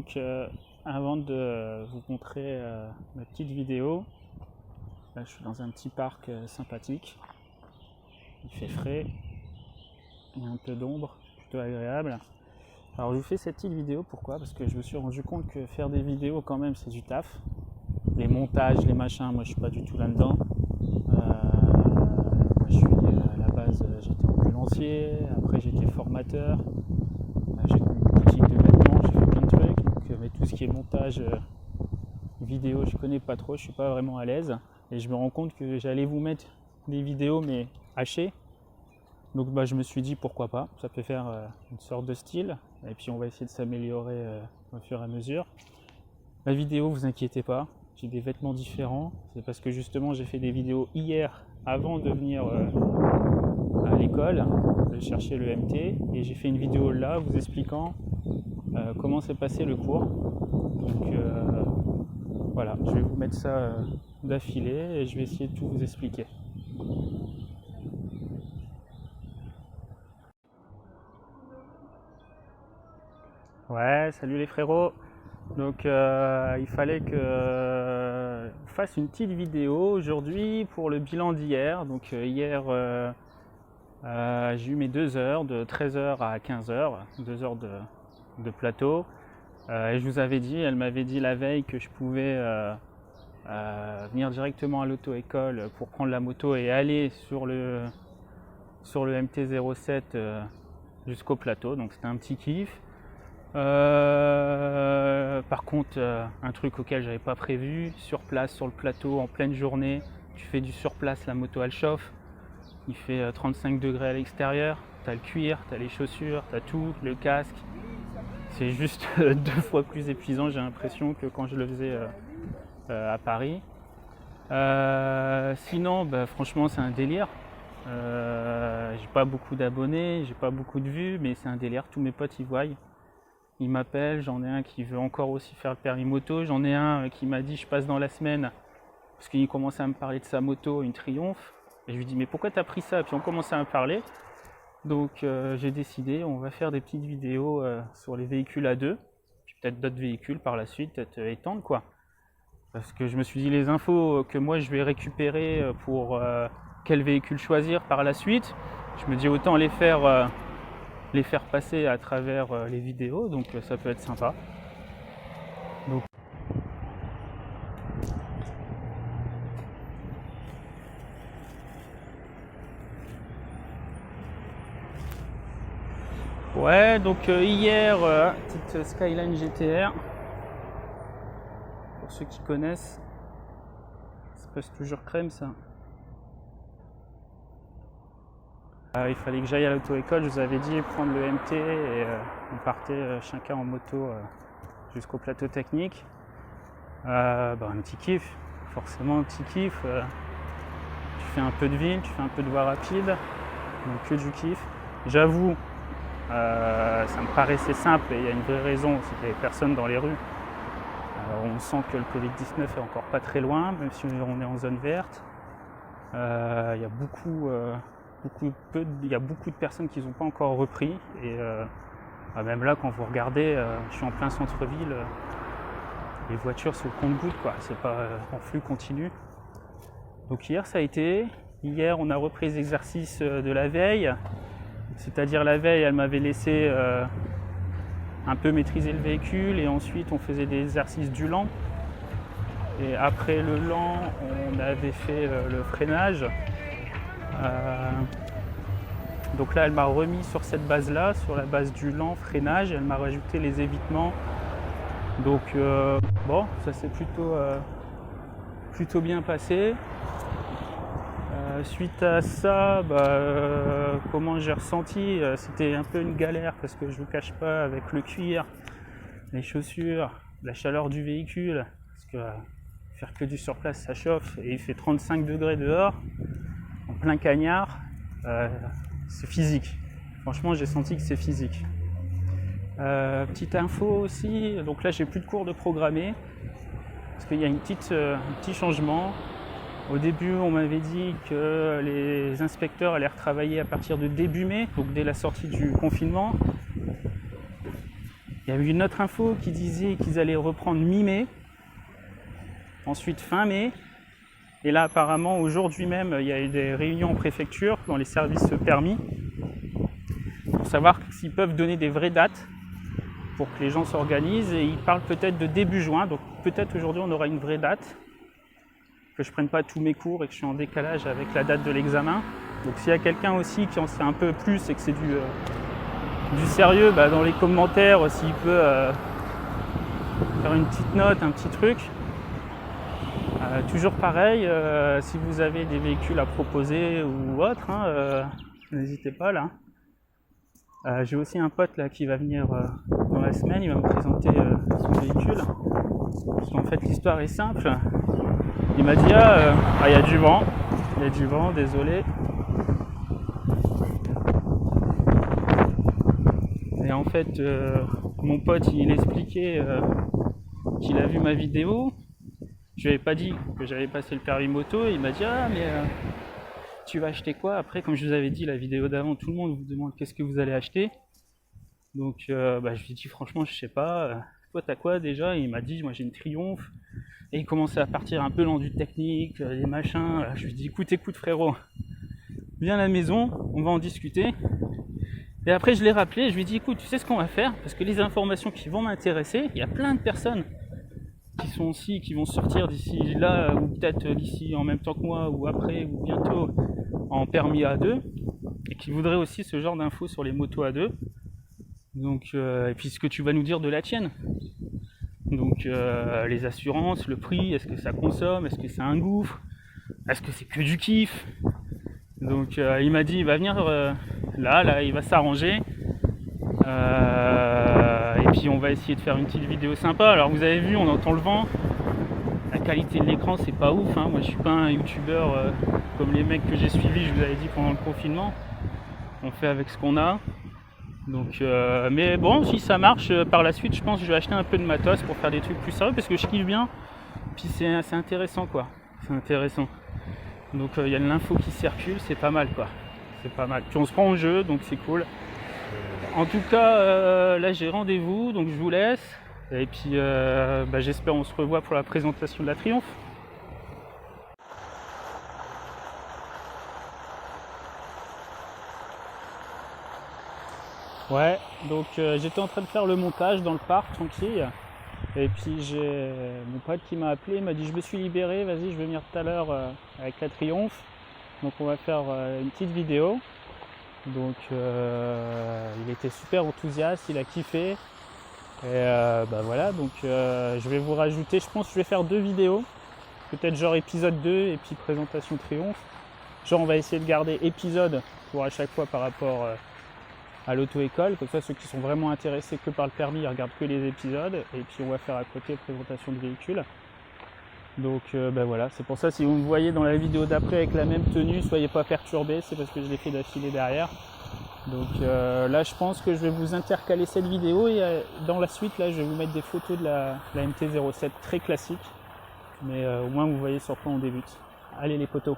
Donc avant de vous montrer ma petite vidéo, là je suis dans un petit parc sympathique, il fait frais, il y a un peu d'ombre, plutôt agréable. Alors je vous fais cette petite vidéo, pourquoi? Parce que je me suis rendu compte que faire des vidéos quand même c'est du taf. Les montages, les machins, moi je suis pas du tout là-dedans. Moi je suis à la base, j'étais ambulancier, après j'étais formateur, j'ai une boutique de vêtements, j'ai fait plein de trucs, donc, mais tout ce qui est montage vidéo je connais pas trop, je suis pas vraiment à l'aise. Et je me rends compte que j'allais vous mettre des vidéos mais hachées. Donc je me suis dit pourquoi pas, ça peut faire une sorte de style, et puis on va essayer de s'améliorer au fur et à mesure. La vidéo, vous inquiétez pas, j'ai des vêtements différents, c'est parce que justement j'ai fait des vidéos hier avant de venir à l'école, de chercher le MT, et j'ai fait une vidéo là vous expliquant comment s'est passé le cours. Donc voilà, je vais vous mettre ça d'affilée et je vais essayer de tout vous expliquer. Ouais, salut les frérots. Donc il fallait que je fasse une petite vidéo aujourd'hui pour le bilan d'hier. Donc hier j'ai eu mes 2 heures, de 13h à 15h, 2 heures de plateau. Et je vous avais dit, elle m'avait dit la veille que je pouvais venir directement à l'auto-école pour prendre la moto et aller sur le MT-07 jusqu'au plateau. Donc c'était un petit kiff. Par contre, un truc auquel j'avais pas prévu, sur place, sur le plateau, en pleine journée, tu fais du sur place, la moto elle chauffe, il fait 35 degrés à l'extérieur, t'as le cuir, t'as les chaussures, t'as tout, le casque, c'est juste 2 fois plus épuisant, j'ai l'impression, que quand je le faisais à Paris. Sinon, franchement c'est un délire, j'ai pas beaucoup d'abonnés, j'ai pas beaucoup de vues, mais c'est un délire, tous mes potes y voient. Ils m'appellent, j'en ai un qui veut encore aussi faire le permis moto, j'en ai un qui m'a dit je passe dans la semaine parce qu'il commençait à me parler de sa moto, une Triumph, et je lui dis mais pourquoi t'as pris ça? Et puis on commençait à me parler, donc j'ai décidé on va faire des petites vidéos sur les véhicules à deux, puis peut-être d'autres véhicules par la suite, peut-être étendre quoi, parce que je me suis dit les infos que moi je vais récupérer pour quel véhicule choisir par la suite, je me dis autant les faire passer à travers les vidéos, donc ça peut être sympa. Donc, ouais, donc hier, petite Skyline GTR, pour ceux qui connaissent, ça passe toujours crème ça. Il fallait que j'aille à l'auto-école, je vous avais dit prendre le MT et on partait chacun en moto jusqu'au plateau technique. Un petit kiff, forcément un petit kiff. Tu fais un peu de ville, tu fais un peu de voie rapide, donc que du kiff. J'avoue, ça me paraissait simple et il y a une vraie raison, c'est qu'il n'y avait personne dans les rues. On sent que le Covid-19 est encore pas très loin, même si on est en zone verte. Il y a beaucoup de personnes qui n'ont pas encore repris, et même là quand vous regardez, je suis en plein centre-ville, les voitures sont au compte-gouttes quoi, c'est pas en flux continu. Donc hier ça a été, hier on a repris les exercices de la veille, c'est-à-dire la veille elle m'avait laissé un peu maîtriser le véhicule, et ensuite on faisait des exercices du lent, et après le lent on avait fait le freinage. Donc là elle m'a remis sur cette base là, sur la base du lent freinage, elle m'a rajouté les évitements, donc bon ça s'est plutôt bien passé. Suite à ça, comment j'ai ressenti, c'était un peu une galère parce que je vous cache pas, avec le cuir, les chaussures, la chaleur du véhicule, parce que faire que du surplace ça chauffe, et il fait 35 degrés dehors en plein cagnard, c'est physique. Franchement j'ai senti que c'est physique. Petite info aussi, donc là j'ai plus de cours de programmer parce qu'il y a un petit changement. Au début on m'avait dit que les inspecteurs allaient retravailler à partir de début mai, donc dès la sortie du confinement. Il y avait une autre info qui disait qu'ils allaient reprendre mi-mai, ensuite fin mai. Et là, apparemment, aujourd'hui même, il y a eu des réunions en préfecture dans les services permis pour savoir s'ils peuvent donner des vraies dates pour que les gens s'organisent. Et ils parlent peut-être de début juin, donc peut-être aujourd'hui on aura une vraie date, que je ne prenne pas tous mes cours et que je suis en décalage avec la date de l'examen. Donc s'il y a quelqu'un aussi qui en sait un peu plus et que c'est du sérieux, dans les commentaires, s'il peut faire une petite note, un petit truc. Toujours pareil, si vous avez des véhicules à proposer ou autre, n'hésitez pas là. J'ai aussi un pote là qui va venir dans la semaine, il va me présenter son véhicule. Parce qu'en fait l'histoire est simple. Il m'a dit il y a du vent, désolé. Et en fait mon pote il expliquait qu'il a vu ma vidéo. Je lui avais pas dit que j'avais passé le permis moto, et il m'a dit tu vas acheter quoi? Après, comme je vous avais dit la vidéo d'avant, tout le monde vous demande qu'est-ce que vous allez acheter. Donc je lui ai dit franchement je sais pas, toi t'as quoi déjà? Et il m'a dit moi j'ai une Triumph. Et il commençait à partir un peu dans du technique, des machins. Je lui ai dit écoute frérot, viens à la maison, on va en discuter. Et après je l'ai rappelé, je lui ai dit écoute, tu sais ce qu'on va faire? Parce que les informations qui vont m'intéresser, il y a plein de personnes qui vont sortir d'ici là, ou peut-être d'ici en même temps que moi, ou après, ou bientôt en permis A2, et qui voudraient aussi ce genre d'infos sur les motos A2. Donc, et puis ce que tu vas nous dire de la tienne. Donc les assurances, le prix, est-ce que ça consomme, est-ce que c'est un gouffre, est-ce que c'est que du kiff? Donc il m'a dit il va venir là, il va s'arranger. Et puis on va essayer de faire une petite vidéo sympa. Alors vous avez vu, on entend le vent. La qualité de l'écran c'est pas ouf, Moi je suis pas un youtubeur comme les mecs que j'ai suivis, je vous avais dit pendant le confinement. On fait avec ce qu'on a. Donc mais bon, si ça marche par la suite, je pense que je vais acheter un peu de matos pour faire des trucs plus sérieux parce que je kiffe bien. Puis c'est intéressant quoi. C'est intéressant. Donc il y a de l'info qui circule, c'est pas mal quoi. C'est pas mal. Puis on se prend au jeu, donc c'est cool. En tout cas, là j'ai rendez-vous, donc je vous laisse. Et puis j'espère on se revoit pour la présentation de la Triumph. Ouais, donc j'étais en train de faire le montage dans le parc, tranquille. Et puis j'ai mon pote qui m'a appelé, il m'a dit je me suis libéré, vas-y je vais venir tout à l'heure avec la Triumph. Donc on va faire une petite vidéo. Donc il était super enthousiaste, il a kiffé. Et voilà, donc je vais vous rajouter, je pense que je vais faire 2 vidéos. Peut-être genre épisode 2 et puis présentation Triumph. Genre on va essayer de garder épisode pour à chaque fois par rapport à l'auto-école. Comme ça ceux qui sont vraiment intéressés que par le permis, ils regardent que les épisodes. Et puis on va faire à côté présentation de véhicule. Donc voilà, c'est pour ça si vous me voyez dans la vidéo d'après avec la même tenue, soyez pas perturbés, c'est parce que je l'ai fait d'affilée derrière. Donc là je pense que je vais vous intercaler cette vidéo et dans la suite là je vais vous mettre des photos de la MT-07 très classique. Mais au moins vous voyez sur quoi on débute. Allez les potos.